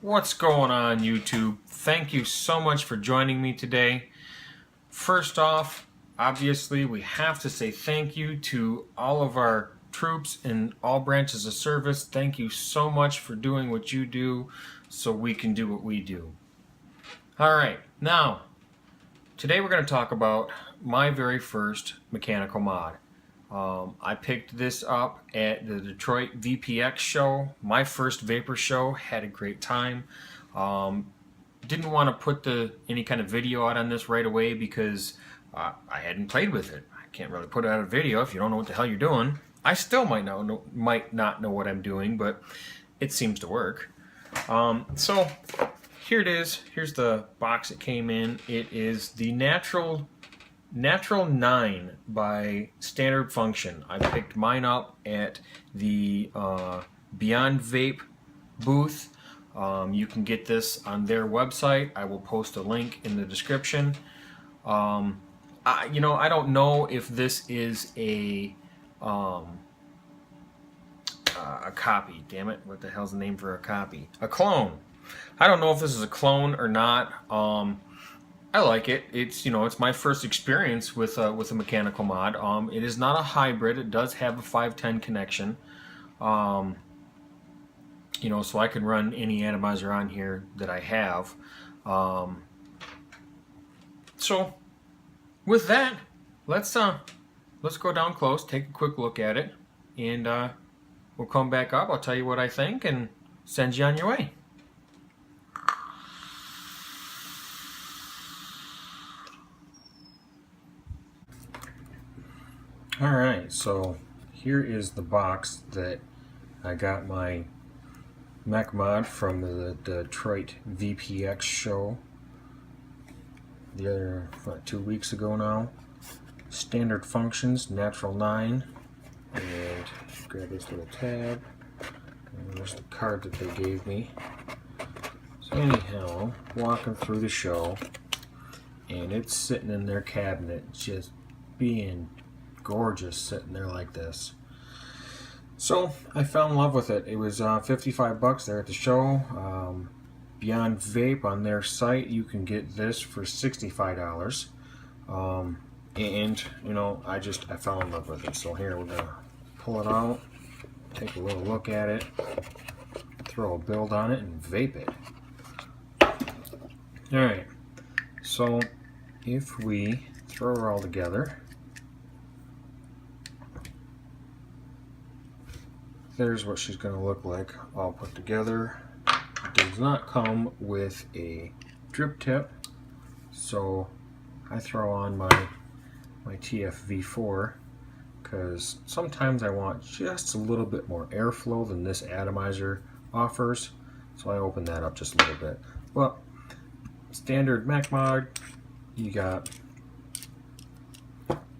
What's going on, YouTube? Thank you so much for joining me today. First off, obviously we have to say thank you to all of our troops in all branches of service. Thank you so much for doing what you do so we can do what we do. Alright, now today we're going to talk about my very first mechanical mod. I picked this up at the Detroit VPX show, my first Vapor show. Had a great time. Didn't want to put any kind of video out on this right away because I hadn't played with it. I can't really put out a video if you don't know what the hell you're doing. I still might not know what I'm doing, but it seems to work. So here it is. Here's the box it came in. It is the Natural 9 by Standard Function. I picked mine up at the Beyond Vape booth. You can get this on their website. I will post a link in the description. I don't know if this is a copy. Damn it! What the hell's the name for a copy? A clone. I don't know if this is a clone or not. I like it. It's my first experience with a mechanical mod. It is not a hybrid. It does have a 510 connection. So I can run any atomizer on here that I have. So with that, let's go down close, take a quick look at it, and we'll come back up. I'll tell you what I think and send you on your way. Alright, so here is the box that I got my mech mod from the Detroit VPX show the other 2 weeks ago now. Standard functions, Natural 9, and grab this little tab, and there's the card that they gave me. So anyhow, walking through the show, and it's sitting in their cabinet just being gorgeous, sitting there like this. So I fell in love with it. It was $55 there at the show. Beyond Vape, on their site, you can get this for $65. And I fell in love with it. So here we're gonna pull it out, take a little look at it, throw a build on it, and vape it. Alright, so if we throw her all together, there's what she's going to look like all put together. It does not come with a drip tip, so I throw on my TFV4 because sometimes I want just a little bit more airflow than this atomizer offers, so I open that up just a little bit. Well, standard mech mod, you got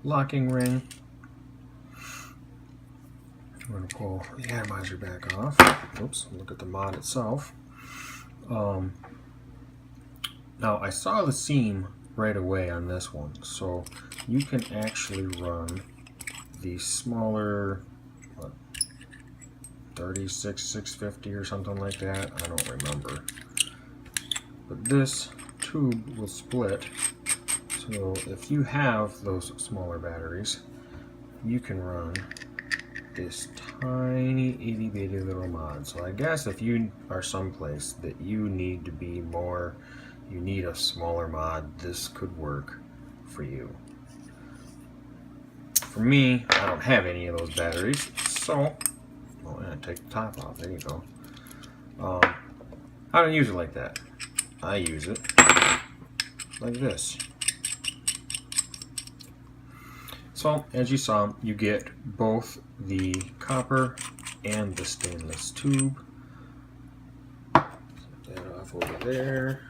locking ring. I'm going to pull the atomizer back off. Oops, look at the mod itself. Now I saw the seam right away on this one, so you can actually run the smaller 36 650 or something like that. I don't remember. But this tube will split, so if you have those smaller batteries, you can run this tiny itty bitty little mod. So I guess if you are someplace that you need a smaller mod, this could work for you. For me, I don't have any of those batteries, so take the top off. There you go. I don't use it like that. I use it like this. So, as you saw, you get both the copper and the stainless tube. Set that off over there.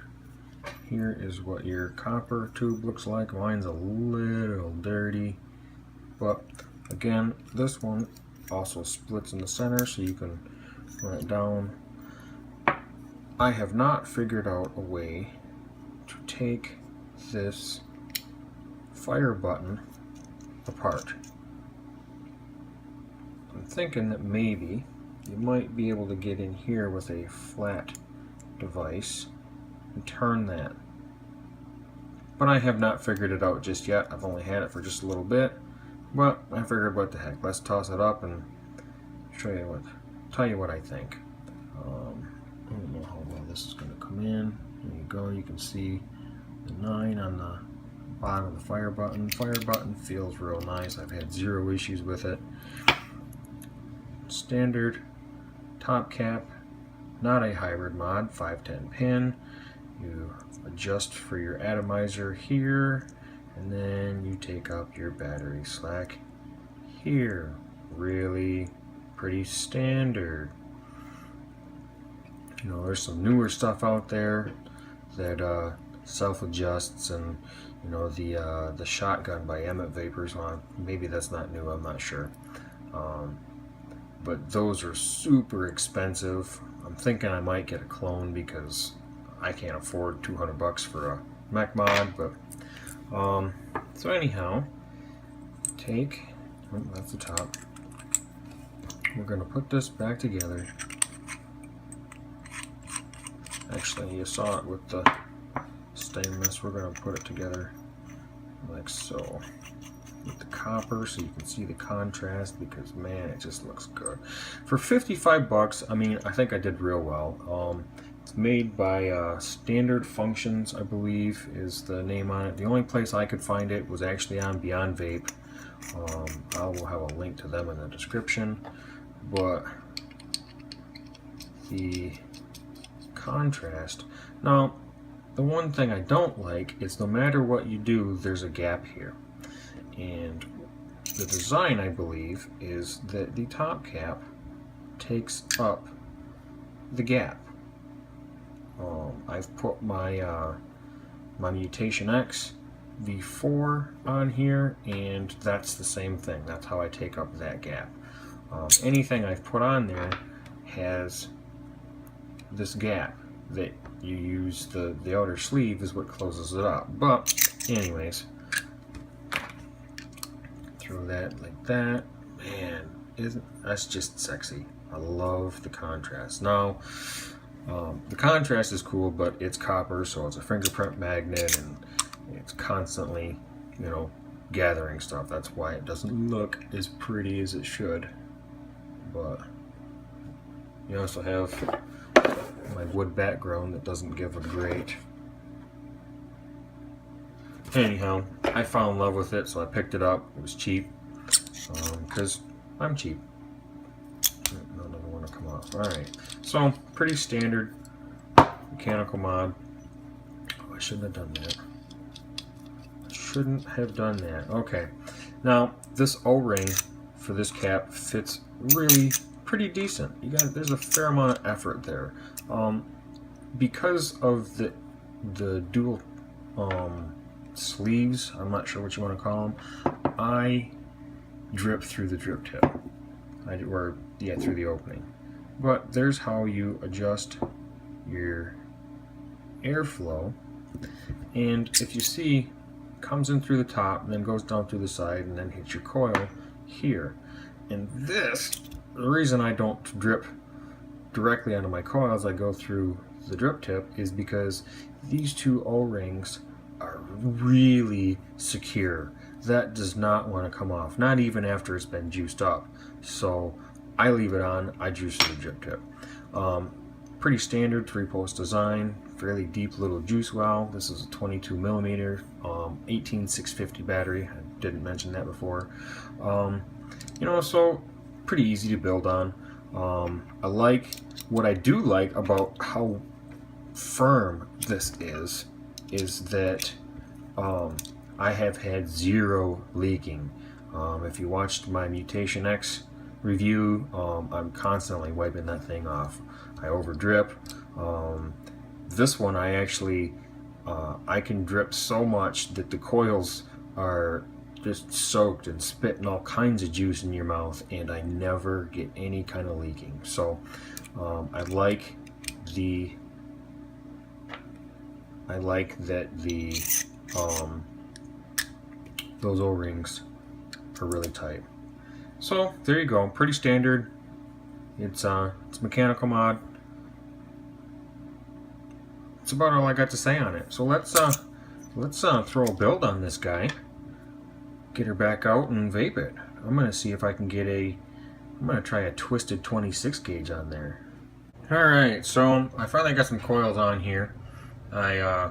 Here is what your copper tube looks like. Mine's a little dirty, but again, this one also splits in the center, so you can run it down. I have not figured out a way to take this fire button apart. I'm thinking that maybe you might be able to get in here with a flat device and turn that. But I have not figured it out just yet. I've only had it for just a little bit, but I figured what the heck. Let's toss it up and tell you what I think. I don't know how well this is going to come in. There you go. You can see the 9 on the bottom of the fire button. Fire button feels real nice. I've had zero issues with it. Standard top cap, not a hybrid mod, 510 pin. You adjust for your atomizer here, and then you take up your battery slack here. Really pretty standard. You know, there's some newer stuff out there that self-adjusts, and you know, the shotgun by Emmett Vapors. Well, maybe that's not new, I'm not sure. But those are super expensive. I'm thinking I might get a clone because I can't afford $200 for a mech mod. But so anyhow, that's the top. We're gonna put this back together. Actually, you saw it with the stainless. We're going to put it together like so with the copper, so you can see the contrast, because man, it just looks good. For $55, I mean, I think I did real well. It's made by Standard Functions, I believe is the name on it. The only place I could find it was actually on Beyond Vape. I will have a link to them in the description. But the contrast. Now, the one thing I don't like is no matter what you do, there's a gap here. And the design, I believe, is that the top cap takes up the gap. I've put my my Mutation X V4 on here, and that's the same thing. That's how I take up that gap. Anything I've put on there has this gap that you use. The outer sleeve is what closes it up. But anyways, throw that like that. Man, that's just sexy. I love the contrast. Now, the contrast is cool, but it's copper, so it's a fingerprint magnet, and it's constantly, you know, gathering stuff. That's why it doesn't look as pretty as it should. But you also have my wood background that doesn't give a great. Anyhow, I fell in love with it, so I picked it up. It was cheap, because I'm cheap. None of them want to come off. Alright, so pretty standard mechanical mod. Oh, I shouldn't have done that. Shouldn't have done that. Okay, now this O-ring for this cap fits really pretty decent. There's a fair amount of effort there. Because of the dual sleeves, I'm not sure what you want to call them, I drip through the drip tip. Through the opening. But there's how you adjust your airflow, and if you see, comes in through the top and then goes down through the side and then hits your coil here. And this, the reason I don't drip directly onto my coil as I go through the drip tip is because these two O-rings are really secure. That does not want to come off, not even after it's been juiced up. So I leave it on, I juice the drip tip. Pretty standard 3-post design, fairly deep little juice well. This is a 22mm, 18650 battery. I didn't mention that before. You know, so pretty easy to build on. What I do like about how firm this is that I have had zero leaking. If you watched my Mutation X review, I'm constantly wiping that thing off. I over drip. This one I actually I can drip so much that the coils are just soaked and spitting all kinds of juice in your mouth, and I never get any kind of leaking. So I like that those O-rings are really tight. So there you go, pretty standard. It's mechanical mod. that's about all I got to say on it. So let's throw a build on this guy. Get her back out and vape it. I'm gonna see if I can get I'm gonna try a twisted 26 gauge on there. Alright, so I finally got some coils on here. I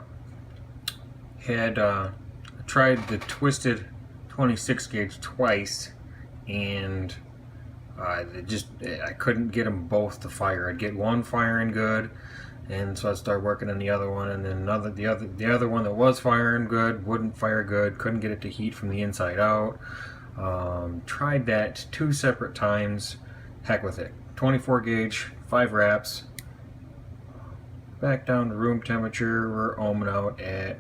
tried the twisted 26 gauge twice, and I couldn't get them both to fire. I'd get one firing good, and so I'd start working on the other one, and then the other one that was firing good wouldn't fire good. Couldn't get it to heat from the inside out. Tried that 2 separate times. Heck with it. 24 gauge, 5 wraps. Back down to room temperature. We're ohming out at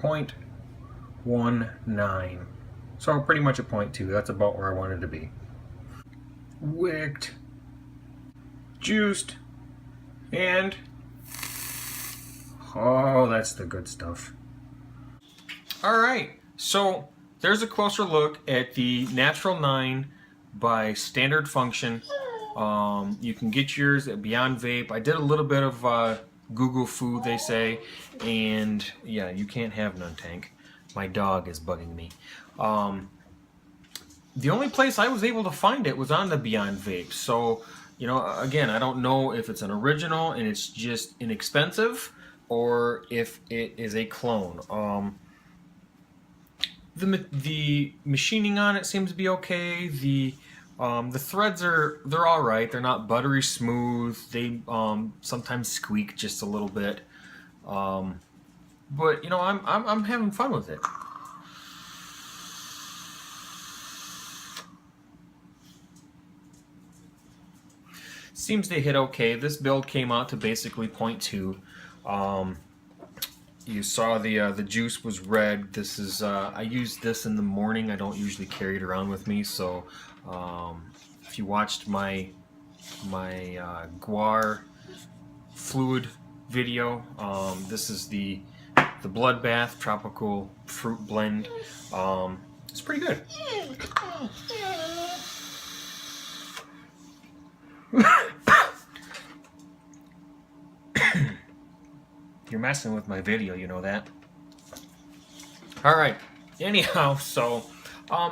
0.19. So pretty much a 0.2. That's about where I wanted to be. Wicked, juiced, and oh, that's the good stuff. Alright, so there's a closer look at the Natural 9 by Standard Function. You can get yours at Beyond Vape. I did a little bit of Google food, they say, and yeah, you can't have none, Tank. My dog is bugging me. The only place I was able to find it was on the Beyond Vape. So, you know, again, I don't know if it's an original and it's just inexpensive, or if it is a clone. The machining on it seems to be okay. The threads they're all right. They're not buttery smooth. They sometimes squeak just a little bit. But you know, I'm having fun with it. Seems to hit okay. This build came out to basically 0.2. You saw the juice was red. This is I used this in the morning. I don't usually carry it around with me, so if you watched my guar fluid video, this is the Bloodbath Tropical Fruit Blend. It's pretty good. You're messing with my video, you know that. Alright, anyhow, so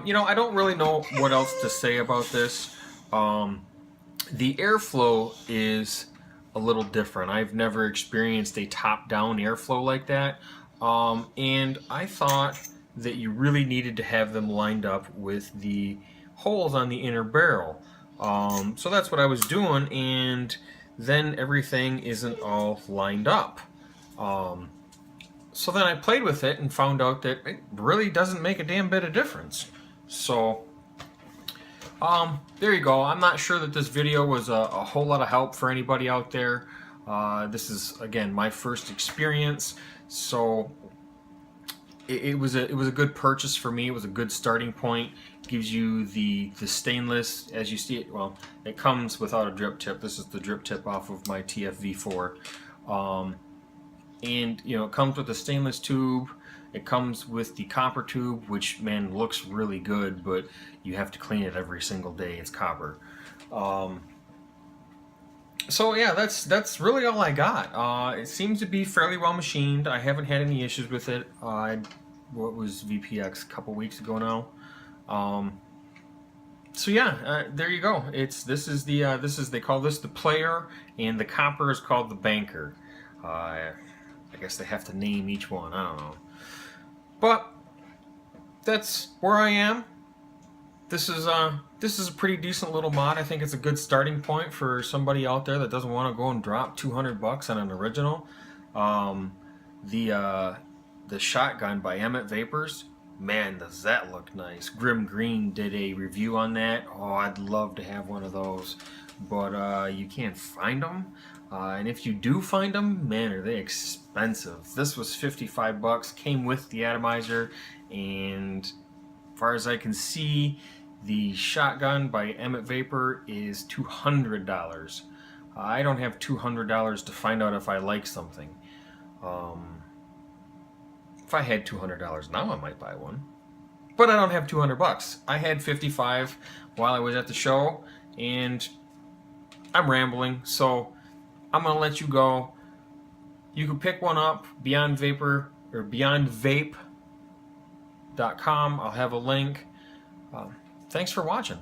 you know, I don't really know what else to say about this. The airflow is a little different. I've never experienced a top-down airflow like that, and I thought that you really needed to have them lined up with the holes on the inner barrel. So that's what I was doing, and then everything isn't all lined up. So then I played with it and found out that it really doesn't make a damn bit of difference. So there you go. I'm not sure that this video was a whole lot of help for anybody out there. This is, again, my first experience, so it was a good purchase for me. It was a good starting point. It gives you the stainless, as you see it. Well, it comes without a drip tip. This is the drip tip off of my TFV4. And you know, it comes with a stainless tube. It comes with the copper tube, which, man, looks really good, but you have to clean it every single day. It's copper. So yeah, that's really all I got. It seems to be fairly well machined. I haven't had any issues with it. What was VPX a couple weeks ago now? So yeah, there you go. This is they call this the player, and the copper is called the banker. I guess they have to name each one. I don't know. But that's where I am. This is a pretty decent little mod. I think it's a good starting point for somebody out there that doesn't want to go and drop $200 on an original. The shotgun by Emmett Vapors, man, does that look nice. Grim Green did a review on that. Oh, I'd love to have one of those, but you can't find them. And if you do find them, man, are they expensive. This was $55, came with the atomizer, and as far as I can see, the shotgun by Emmett Vapor is $200. I don't have $200 to find out if I like something. If I had $200 now, I might buy one. But I don't have $200. I had $55 while I was at the show, and I'm rambling, so I'm going to let you go. You can pick one up, Beyond Vapor or BeyondVape.com. I'll have a link. Thanks for watching.